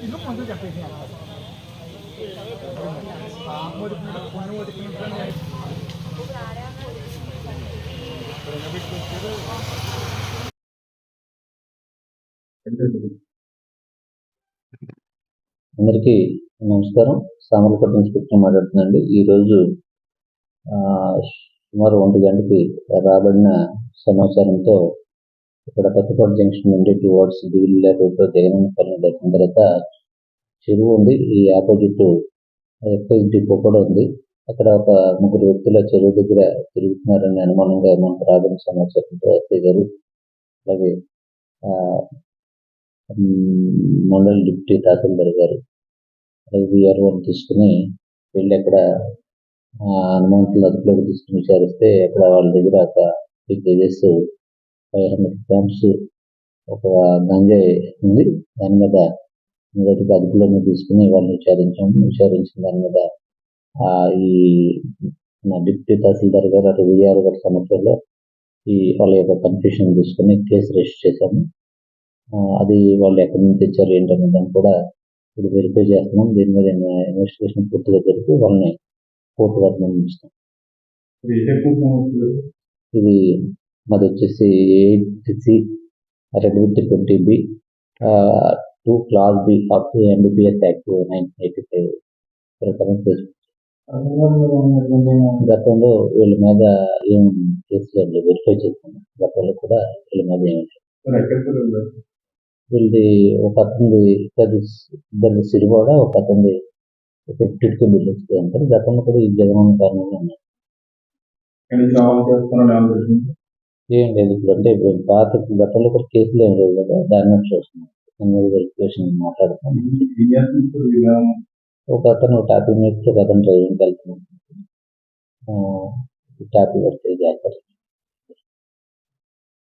ముందు చెప్పేసి అందరికీ నమస్కారం. సామర్లకోట ఇన్స్పెక్టర్ మాట్లాడుతున్నాండి. ఈరోజు సుమారు 1 గంటకి రాబడిన సమాచారంతో ఇక్కడ కొత్తకోట జంక్షన్ నుండి టువర్డ్స్ దివిల్ల రోడ్లో జగనన్నపల్లి దాటిన తర్వాత చెరువు ఉంది. ఈ ఆపోజిట్ ఎక్సైజ్ డిపో కూడా ఉంది. అక్కడ ఒక 3 వ్యక్తుల చెరువు దగ్గర తిరుగుతున్నారని అనుమానంగా మనకు రాబడిన సమాచారంతో ఎస్ఐ గారు అలాగే మండల డిప్యూటీ తహసీల్దార్ గారు వీఆర్ఓని తీసుకుని వెళ్ళి అక్కడ అనుమానితులను అదుపులోకి తీసుకుని విచారిస్తే అక్కడ వాళ్ళ దగ్గర ఒక 3 కేజెస్ 500 గ్రామ్స్ ఒక గంజాయి ఉంది. దాని మీద మొదటిగా అదుపులోకి తీసుకుని వాళ్ళని విచారించిన దాని మీద ఈ డిప్యూటీ తహసీల్దార్ గారు అటు వీఆర్ఓ గారి సమక్షంలో వాళ్ళ యొక్క కన్ఫ్యూషన్ తీసుకుని కేసు రిజిస్టర్ చేశాము. అది వాళ్ళు ఎక్కడి నుంచి తెచ్చారు ఏంటనే దాన్ని కూడా ఇప్పుడు వెరిఫై చేస్తున్నాం. దీని మీద ఇన్వెస్టిగేషన్ పూర్తిగా జరిపి వాళ్ళని కోర్టు వరకు పంపిస్తాం. ఇది మాది వచ్చేసి 8C red with 20B 2 class B of NDPS act 1985 ప్రకారం కేసు. గతంలో వీళ్ళ మీద ఏం కేసులు వెరిఫై చేస్తున్నాం. గతంలో కూడా వీళ్ళ మీద ఏమి వీళ్ళది ఒక అతనిది ఇద్దరిది సిరివాడ, ఒక అతనిది టిట్కో బిల్డర్స్ అంటారు. గతంలో కూడా ఈ జగన్ కారణంగా ఉన్నాయి. ఏం లేదు ఇప్పుడు అంటే పాత గతంలో కూడా కేసులు ఏం లేవు కదా, దాని నుంచి చూస్తున్నాం. వెరిఫికేషన్ మాట్లాడుతాం. ఒక అతను టాపీ మేక్, ఒక అతను డ్రైవింగ్ వెళ్తున్నాం. టాపీ వర్క్ చేస్తారు.